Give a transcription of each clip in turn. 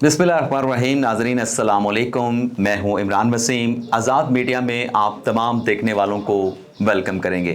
बिस्मिल्लाहिर्रहमानिर्रहीम। नाज़रीन अस्सलाम वालेकुम, मैं हूं इमरान वसीम। आज़ाद मीडिया में आप तमाम देखने वालों को वेलकम करेंगे।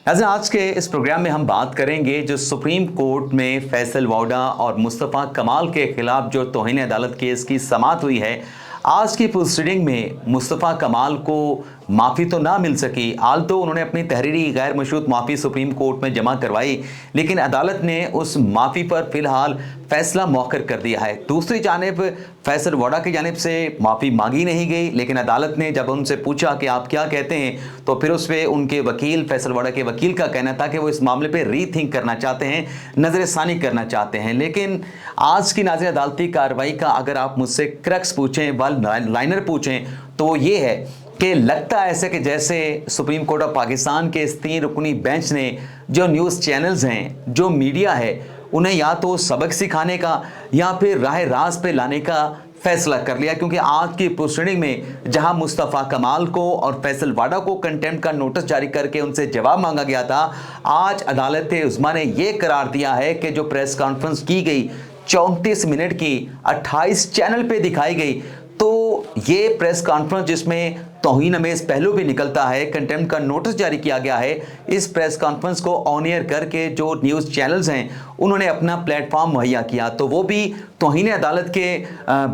नाज़रीन, आज के इस प्रोग्राम में हम बात करेंगे जो सुप्रीम कोर्ट में फैसल वाडा और मुस्तफ़ा कमाल के ख़िलाफ़ जो तौहीन अदालत केस की समाअत हुई है, आज की प्रोसीडिंग में मुस्तफ़ा कमाल को माफ़ी तो ना मिल सकी। हाल तो उन्होंने अपनी तहरीरी गैर मशरूत माफ़ी सुप्रीम कोर्ट में जमा करवाई, लेकिन अदालत ने उस माफ़ी पर फ़िलहाल फ़ैसला मौखर कर दिया है। दूसरी जानिब फैसल वाडा की जानिब से माफ़ी मांगी नहीं गई, लेकिन अदालत ने जब उनसे पूछा कि आप क्या कहते हैं, तो फिर उस पर उनके वकील, फैसल वाडा के वकील का कहना था कि वो इस मामले पर रीथिंक करना चाहते हैं, नज़रसानी करना चाहते हैं। लेकिन आज की नाज़रीन अदालती कार्रवाई का अगर आप मुझसे क्रक्स पूछें, वन लाइनर पूछें, तो ये है कि लगता है ऐसे कि जैसे सुप्रीम कोर्ट ऑफ पाकिस्तान के इस 3 रुकनी बेंच ने जो न्यूज़ चैनल्स हैं, जो मीडिया है, उन्हें या तो सबक सिखाने का या फिर राह रास्त पे लाने का फैसला कर लिया। क्योंकि आज की प्रोसीडिंग में जहां मुस्तफ़ा कमाल को और फैसल वाडा को कंटेम्प्ट का नोटिस जारी करके उनसे जवाब मांगा गया था, आज अदालत उज़्मा ने यह करार दिया है कि जो प्रेस कॉन्फ्रेंस की गई 34 मिनट की 28 चैनल पे दिखाई गई, तो ये प्रेस कॉन्फ्रेंस जिसमें तौहीन अमेज़ पहलू भी निकलता है, कंटेम्प्ट का नोटिस जारी किया गया है, इस प्रेस कॉन्फ्रेंस को ऑन एयर करके जो न्यूज़ चैनल्स हैं उन्होंने अपना प्लेटफॉर्म मुहैया किया, तो वो भी तौहीन अदालत के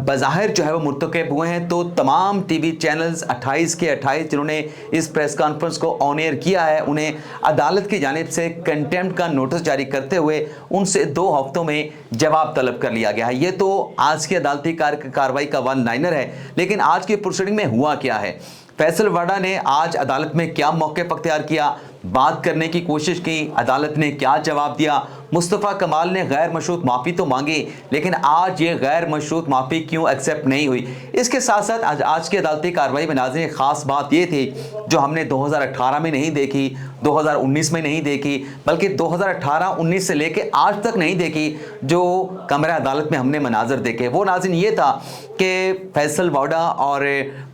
बज़ाहिर जो है वो मुर्तकब हुए हैं। तो तमाम टीवी चैनल्स 28 के 28 जिन्होंने इस प्रेस कॉन्फ्रेंस को ऑन एयर किया है, उन्हें अदालत की जानिब से कंटेम्प्ट का नोटिस जारी करते हुए उनसे 2 हफ्तों में जवाब तलब कर लिया गया है। ये तो आज की अदालती कार्रवाई का वन लाइनर है, लेकिन आज की प्रोसीडिंग में हुआ क्या है? फैसल वाडा ने आज अदालत में क्या मौक़िफ़ अख्तियार किया, बात करने की कोशिश की, अदालत ने क्या जवाब दिया। मुस्तफ़ा कमाल ने गैर मशरूत माफ़ी तो मांगी, लेकिन आज ये गैर मशरूत माफ़ी क्यों एक्सेप्ट नहीं हुई। इसके साथ साथ आज की अदालती कार्रवाई में नाज़रीन ख़ास बात ये थी जो हमने 2018 में नहीं देखी, 2019 में नहीं देखी, बल्कि 2018-19 से लेके आज तक नहीं देखी, जो कमरा अदालत में हमने मनाजर देखे। वो नाज़रीन ये था कि फैसल वाडा और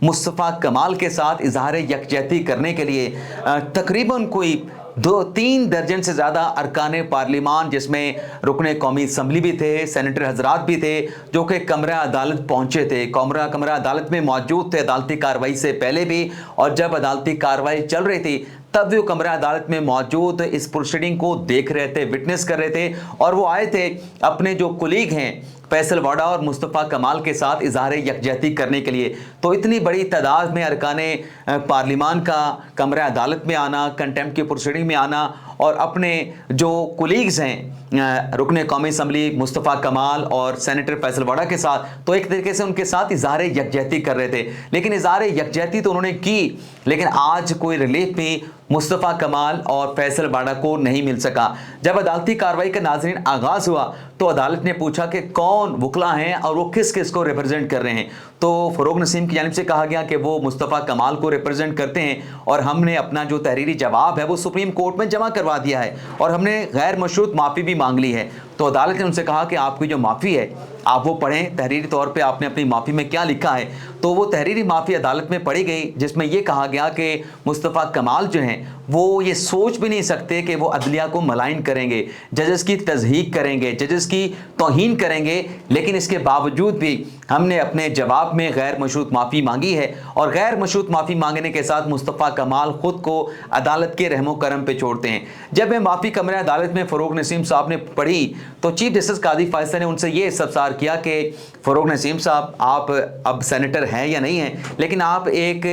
मुस्तफ़ा कमाल के साथ इजहार यकजहती करने के लिए तकरीबन कोई 2-3 दर्जन से ज़्यादा अरकान पार्लिमान, जिसमें रुकने कौमी असम्बली भी थे, सेनेटर हजरात भी थे, जो कि कमरा अदालत पहुँचे थे, कमरा अदालत में मौजूद थे अदालती कार्रवाई से पहले भी, और जब अदालती कार्रवाई चल रही थी तब भी वो कमरा अदालत में मौजूद इस प्रोसीडिंग को देख रहे थे, विटनेस कर रहे थे, और वो आए थे अपने जो कुलीग हैं फैसल वाडा और मुस्तफ़ा कमाल के साथ इजहार यकजहती करने के लिए। तो इतनी बड़ी तादाद में अरकाने पार्लिमान का कमरा अदालत में आना, कंटेम्प्ट की प्रोसीडिंग में आना, और अपने जो कुलीग्स हैं रुकने कौमी असम्बली मुस्तफ़ा कमाल और सेनेटर फैसल वाडा के साथ, तो एक तरीके से उनके साथ इजहार यकजहती कर रहे थे। लेकिन इजहार यकजहती तो उन्होंने की, लेकिन आज कोई रिलीफ भी मुस्तफ़ा कमाल और फैसल वाडा को नहीं मिल सका। जब अदालती कार्रवाई का नाज़रीन आगाज़ हुआ तो अदालत ने पूछा कि कौन वकला हैं और वो किस किस को रिप्रेजेंट कर रहे हैं। तो फ़रोग नसीम की जानिब से कहा गया कि वो मुस्तफ़ा कमाल को रिप्रेजेंट करते हैं, और हमने अपना जो तहरीरी जवाब है वो सुप्रीम कोर्ट में जमा करवा दिया है, और हमने गैर मशरूत माफ़ी भी मांग ली है। तो अदालत ने उनसे कहा कि आपकी जो माफ़ी है आप वो पढ़ें, तहरीरी तौर पे आपने अपनी माफ़ी में क्या लिखा है। तो वो तहरीरी माफ़ी अदालत में पढ़ी गई, जिसमें ये कहा गया कि मुस्तफ़ा कमाल जो हैं वो ये सोच भी नहीं सकते कि वो अदलिया को मलाइन करेंगे, जजेस की तज़हीक करेंगे, जजेस की तौहीन करेंगे, लेकिन इसके बावजूद भी हमने अपने जवाब में गैर मशरूत माफ़ी मांगी है, और गैर मशरूत माफ़ी मांगने के साथ मुस्तफ़ा कमाल ख़ुद को अदालत के रहमो करम पे छोड़ते हैं। जब मैं माफ़ी कमरा अदालत में फ़रोग नसीम साहब ने पढ़ी तो चीफ जस्टिस काजी फ़ायज़ ने उनसे ये इस्तफ़सार किया कि फ़रोग नसीम साहब, आप अब सेनेटर हैं या नहीं हैं, लेकिन आप एक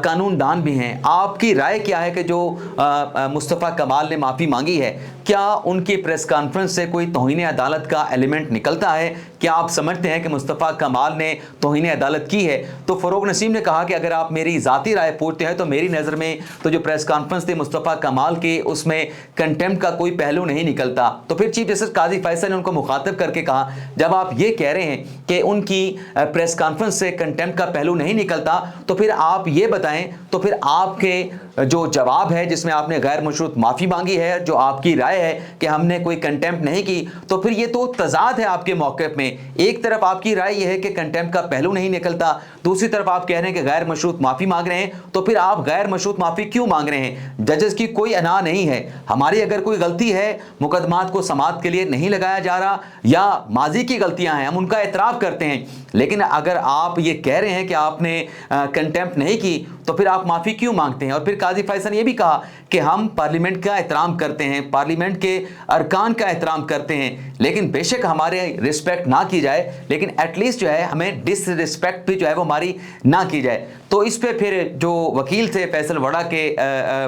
कानूनदान भी हैं, आपकी राय क्या है कि जो मुस्तफ़ा कमाल ने माफ़ी मांगी है, क्या उनकी प्रेस कॉन्फ्रेंस से कोई तौहीन अदालत का एलिमेंट निकलता है? क्या आप समझते हैं कि मुस्तफ़ा कमाल ने तौहीन अदालत की है? तो फ़रोग नसीम ने कहा कि अगर आप मेरी ज़ाती राय पूछते हैं तो मेरी नज़र में तो जो प्रेस कॉन्फ्रेंस थी मुस्तफ़ा कमाल की, उसमें कंटेम्प्ट का कोई पहलू नहीं निकलता। तो फिर चीफ जस्टिस काजी फ़ायज़ ने उनको मुखातब करके कहा, जब आप ये कह रहे हैं कि उनकी प्रेस कॉन्फ्रेंस से कंटेम्प्ट कंटेम्प्ट का पहलू नहीं निकलता, तो फिर आप ये बताएं, तो फिर आपके जो जवाब है जिसमें आपने गैर मशरूत माफ़ी मांगी है, जो आपकी राय है कि हमने कोई कंटेम्प्ट नहीं की, तो फिर ये तो तजाद है आपके मौक़िफ़ में। एक तरफ आपकी राय ये है कि कंटेम्प्ट का पहलू नहीं निकलता, दूसरी तरफ आप कह रहे हैं कि गैर मशरूत माफ़ी मांग रहे हैं, तो फिर आप गैर मशरूत माफ़ी क्यों मांग रहे हैं? जजेस की कोई अना नहीं है, हमारी अगर कोई गलती है, मुकदमात को समाअत के लिए नहीं लगाया जा रहा या माजी की गलतियां हैं, हम उनका एतराफ़ करते हैं, लेकिन अगर आप ये कह रहे हैं कि आपने कंटेम्प्ट नहीं की, तो फिर आप माफ़ी क्यों मांगते हैं? और फिर काजी फैसल ने यह भी कहा कि हम पार्लियामेंट का एहतराम करते हैं, पार्लियामेंट के अरकान का एहतराम करते हैं, लेकिन बेशक हमारे रिस्पेक्ट ना की जाए, लेकिन एटलीस्ट जो है हमें डिसरिस्पेक्ट भी जो है वो हमारी ना की जाए। तो इस पे फिर जो वकील थे फैसल वड़ा के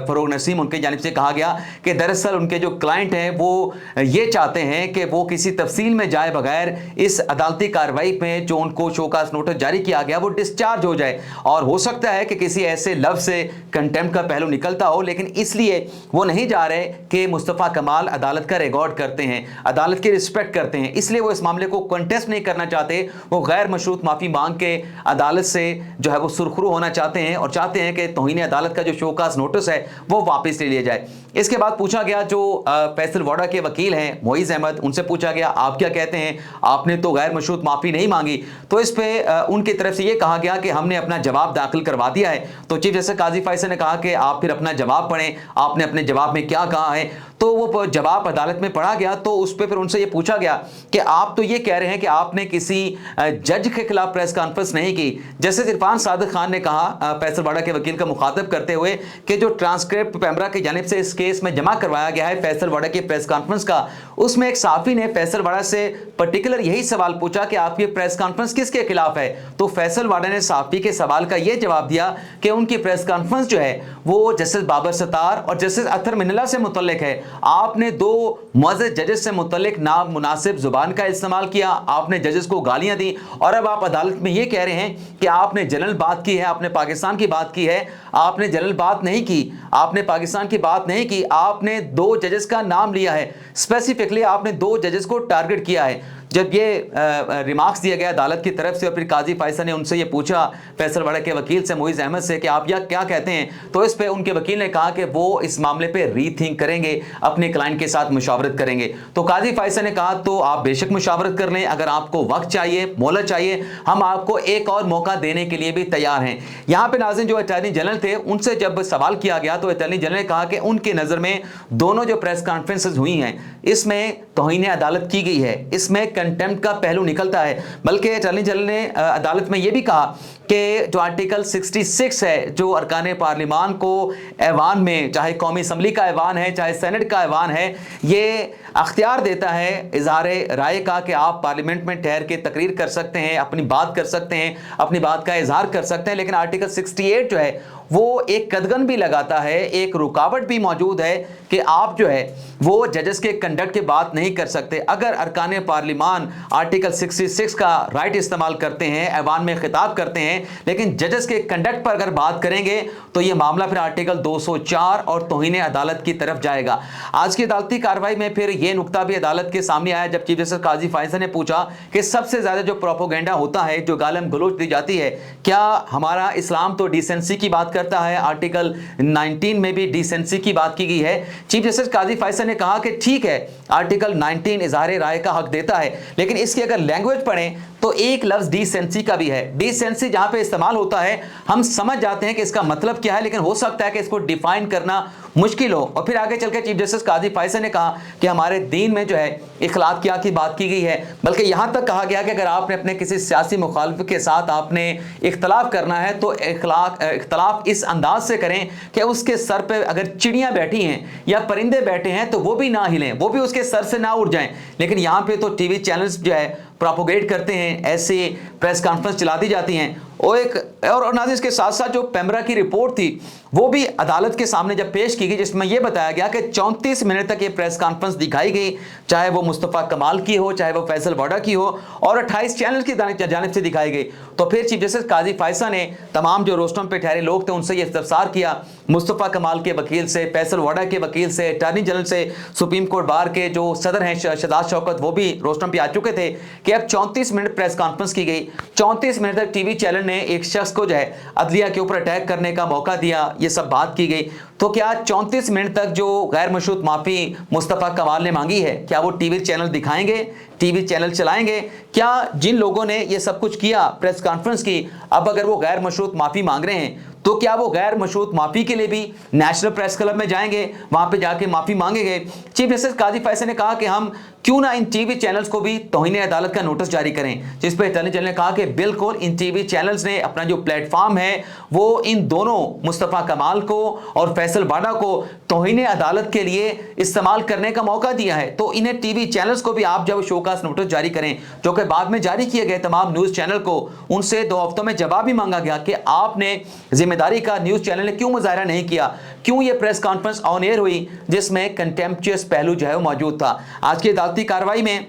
फ़रोग नसीम, उनकी जानिब से कहा गया कि दरअसल उनके जो क्लाइंट हैं वो ये चाहते हैं कि वो किसी तफसील में जाए बगैर इस अदालती कार्रवाई में जो उनको शोकास नोटिस जारी किया गया वो डिस्चार्ज हो जाए, और हो सकता है कि किसी ऐसे लफ्ज़ से कंटेम्प्ट का पहलू निकलता हो, लेकिन इसलिए वो नहीं जा रहे कि मुस्तफ़ा कमाल अदालत का रिकॉर्ड करते हैं, अदालत की रिस्पेक्ट करते हैं, इसलिए वो इस मामले को कंटेस्ट नहीं करना चाहते। वो गैर मशरूत माफ़ी मांग के अदालत से जो है वो सुरखरू होना चाहते हैं और चाहते हैं कि तौहीन अदालत का जो शोकास नोटिस है वो वापस ले लिया जाए। इसके बाद पूछा गया जो फैसल वाड़ा के वकील हैं मोइज़ अहमद, उनसे पूछा गया आप क्या कहते हैं, आपने तो गैर मशरूत माफ़ी नहीं मांगी। तो इस पे उनकी तरफ से ये कहा गया कि हमने अपना जवाब दाखिल करवा दिया है। तो चीफ जस्टिस काजी फैसल ने कहा कि आप फिर अपना जवाब पढ़ें, आपने अपने जवाब में क्या कहा है। तो वो जवाब अदालत में पढ़ा गया, तो उस पर फिर उनसे ये पूछा गया कि आप तो ये कह रहे हैं कि आपने किसी जज के खिलाफ प्रेस कॉन्फ्रेंस नहीं की। जस्टिस इरफान सादिक खान ने कहा फैसल वाड़ा के वकील का मुखातब करते हुए कि जो ट्रांसक्रिप्ट पैमरा की जानिब से इस केस में जमा करवाया गया है फैसल वाड़ा की प्रेस कॉन्फ्रेंस का, उसमें एक साफ़ी ने फैसल वाड़ा से पर्टिकुलर यही सवाल पूछा कि आपकी प्रेस कॉन्फ्रेंस किसके खिलाफ है। तो फैसल वाड़ा ने साफ़ी के सवाल का यह जवाब दिया कि उनकी प्रेस कॉन्फ्रेंस जो है वो जस्टिस बाबर सत्तार और जस्टिस अतर मिनल्ला से मुतल्लिक है। आपने दो मुअज़्ज़ज़ जजेस से मुतल्लिक नामुनासिब जुबान का इस्तेमाल किया, आपने जजेस को गालियां दी, और अब आप अदालत में ये कह रहे हैं कि आपने जनरल बात की है, आपने पाकिस्तान की बात की है। आपने जनरल बात नहीं की, आपने पाकिस्तान की बात नहीं की, आपने दो जजेस का नाम लिया है, स्पेसिफिकली आपने दो जजेस को टारगेट किया है। जब ये रिमार्क्स दिया गया अदालत की तरफ से और फिर काजी फैसल ने उनसे ये पूछा फैसल वाड़ा के वकील से मोइज़ अहमद से कि आप क्या कहते हैं, तो इस पे उनके वकील ने कहा कि वो इस मामले पे रीथिंक करेंगे, अपने क्लाइंट के साथ मुशावरत करेंगे। तो काजी फैसल ने कहा तो आप बेशक मुशावरत कर लें, अगर आपको वक्त चाहिए, मोहलत चाहिए, हम आपको एक और मौका देने के लिए भी तैयार हैं। यहाँ पे नाज़रीन जो अटॉर्नी जनरल थे उनसे जब सवाल किया गया तो अटॉर्नी जनरल ने कहा कि उनकी नज़र में दोनों जो प्रेस कॉन्फ्रेंसेस हुई हैं इसमें तौहीन अदालत की गई है, इसमें कंटेम्प्ट का पहलू निकलता है। बल्कि अटॉर्नी जनरल ने अदालत में यह भी कहा कि जो आर्टिकल 66 है जो अरकान पार्लिमान को ऐवान में, चाहे कौमी असम्बली का ऐवान है चाहे सेनेट का ऐवान है, ये अख्तियार देता है इजहार राय का कि आप पार्लियामेंट में ठहर के तकरीर कर सकते हैं, अपनी बात कर सकते हैं, अपनी बात का इजहार कर सकते हैं। लेकिन आर्टिकल 68 जो है वो एक कदगन भी लगाता है, एक रुकावट भी मौजूद है कि आप जो है वो जजेस के कंडक्ट की बात नहीं कर सकते। अगर अरकान पार्लिमान आर्टिकल 66 का राइट इस्तेमाल करते हैं, ऐवान में खिताब करते हैं, लेकिन जजेस के कंडक्ट पर अगर बात करेंगे तो ये मामला फिर आर्टिकल 204 और तौहीन अदालत की तरफ जाएगा। आज की अदालती कार्रवाई में फिर ये नुकता भी अदालत के सामने आया जब चीफ जस्टिस काजी फैसल ने पूछा कि सबसे ज्यादा जो प्रोपोगेंडा होता है, जो गालम गलोच दी जाती है, क्या हमारा इस्लाम तो डिसेंसी की बात करता है, आर्टिकल 19 में भी डिसेंसी की बात की गई है। चीफ जस्टिस काजी फैसल ने कहा कि ठीक है आर्टिकल 19 इजहार राय का हक देता है, लेकिन इसकी अगर लैंग्वेज पढ़ें तो एक लफ्ज डिसेंसी का भी है। डिसेंसी जहां पे इस्तेमाल होता है हम समझ जाते हैं कि इसका मतलब क्या है, लेकिन हो सकता है कि इसको डिफाइन करना मुश्किल हो। और फिर आगे चलकर चीफ जस्टिस काजी फैसल ने कहा कि हमारे दीन में जो है इखलाकियात की बात की गई है, बल्कि यहां तक कहा गया कि अगर आपने अपने किसी सियासी मुखालिफ के साथ आपने इख्तलाफ करना है तो इख्तलाफ इस अंदाज से करें कि उसके सर पे अगर चिड़ियां बैठी हैं या परिंदे बैठे हैं तो वो भी ना हिलें, वो भी उसके सर से ना उड़ जाएं। लेकिन यहाँ पे तो टीवी चैनल्स जो है प्रोपोगेट करते हैं, ऐसे प्रेस कॉन्फ्रेंस चला दी जाती हैं। और नाज़रीन इसके साथ साथ जो पैमरा की रिपोर्ट थी वो भी अदालत के सामने जब पेश की गई, जिसमें यह बताया गया कि 34 मिनट तक ये प्रेस कॉन्फ्रेंस दिखाई गई, चाहे वो मुस्तफ़ा कमाल की हो चाहे वो फैसल वाड़ा की हो, और 28 चैनल की जानिब से दिखाई गई। तो फिर चीफ जस्टिस काजी फैसल ने तमाम जो रोस्टम पे ठहरे लोग थे उनसे ये इस्तफसार किया मुस्तफ़ा कमाल के वकील से, फैसल वाडा के वकील से, अटॉर्नी जनरल से, सुप्रीम कोर्ट बार के जो सदर हैं शहजाद शौकत, वो भी रोस्टम पे आ चुके थे कि अब 34 मिनट प्रेस कॉन्फ्रेंस की गई। 34 मिनट तक टीवी चैनल ने एक शख्स को जो है अदलिया के ऊपर अटैक करने का मौका दिया, ये सब बात की गई। तो क्या 34 मिनट तक जो गैर मशरूत माफ़ी मुस्तफ़ा कमाल ने मांगी है, क्या वो टीवी चैनल दिखाएंगे, टीवी चैनल चलाएंगे? क्या जिन लोगों ने ये सब कुछ किया, प्रेस कॉन्फ्रेंस की, अब अगर वो गैर मशरूत माफ़ी मांग रहे हैं तो क्या वो गैर मशरूत माफ़ी के लिए भी नेशनल प्रेस क्लब में जाएंगे, वहां पे जाके माफ़ी मांगेंगे? चीफ जस्टिस काजी फैसल ने कहा कि हम क्यों ना इन टीवी चैनल्स को भी तौहीन अदालत का नोटिस जारी करें, जिस पर अटॉर्नी जनरल ने कहा कि बिल्कुल इन टीवी चैनल्स ने अपना जो प्लेटफॉर्म है वो इन दोनों मुस्तफ़ा कमाल को और फैसल वाडा को तौहीन अदालत के लिए इस्तेमाल करने का मौका दिया है। तो इन्हें टीवी चैनल्स को भी आप जब शोकास नोटिस जारी करें, जो कि बाद में जारी किए गए तमाम न्यूज़ चैनल को, उनसे 2 हफ्तों में जवाब भी मांगा गया कि आपने जिम्मेदारी का न्यूज़ चैनल ने क्यों मुजाहरा नहीं किया, क्यों ये प्रेस कॉन्फ्रेंस ऑन एयर हुई जिसमें कंटेम्प्चुअस पहलू जो है वो मौजूद था। आज की अदालती कार्रवाई में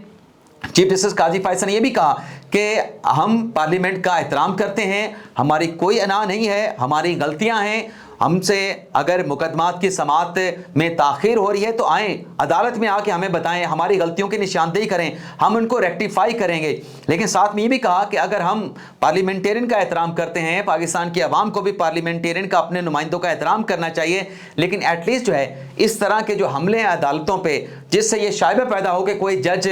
चीफ जस्टिस काजी फैसल ने यह भी कहा कि हम पार्लियामेंट का एहतराम करते हैं, हमारी कोई अना नहीं है, हमारी गलतियां हैं, हमसे अगर मुकदमात की समाअत में ताख़ीर हो रही है तो आएँ अदालत में आके हमें बताएं, हमारी गलतियों की निशानदेही करें, हम उनको रेक्टिफाई करेंगे। लेकिन साथ में ये भी कहा कि अगर हम पार्लियामेंटेरियन का एहतराम करते हैं, पाकिस्तान की आवाम को भी पार्लियामेंटेरियन का, अपने नुमाइंदों का एहतराम करना चाहिए, लेकिन एटलीस्ट जो है इस तरह के जो हमले हैं अदालतों पर, जिससे ये शायबा पैदा हो कि कोई जज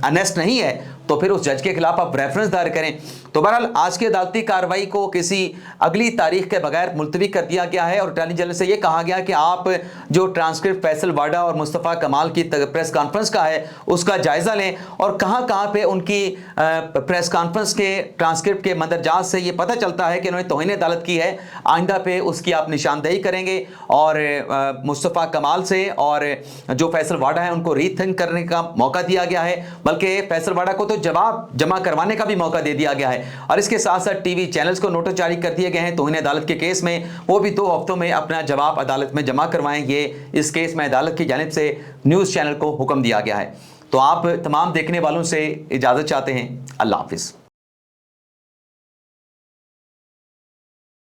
अनेस्ट नहीं है, तो फिर उस जज के खिलाफ आप रेफरेंस दायर करें। तो बहरहाल आज की अदालती कार्रवाई को किसी अगली तारीख के बगैर मुलतवी कर दिया गया है और अटॉर्नी जनरल से ये कहा गया कि आप जो ट्रांसक्रिप्ट फैसल वाडा और मुस्तफ़ा कमाल की प्रेस कॉन्फ्रेंस का है उसका जायज़ा लें और कहाँ कहाँ पे उनकी प्रेस कॉन्फ्रेंस के ट्रांसक्रिप्ट के मंदरजात से ये पता चलता है कि उन्होंने तौहीन अदालत की है, आइंदा पे उसकी आप निशानदेही करेंगे और मुस्तफ़ा कमाल से और जो फैसल वाडा है उनको रीथिंक करने का मौका दिया गया है, बल्कि फैसल वाडा को तो जवाब जमा करवाने का भी मौका दे दिया गया है। और इसके साथ साथ टीवी चैनल्स को नोटिस जारी कर दिए गए हैं तौहीन अदालत के केस में, वो भी 2 हफ्तों में अपना जवाब अदालत में जमा करवाएं। ये इस केस में अदालत की जानिब से न्यूज़ चैनल को हुक्म दिया गया है। तो आप तमाम देखने वालों से इजाज़त चाहते हैं। अल्लाह हाफिज़।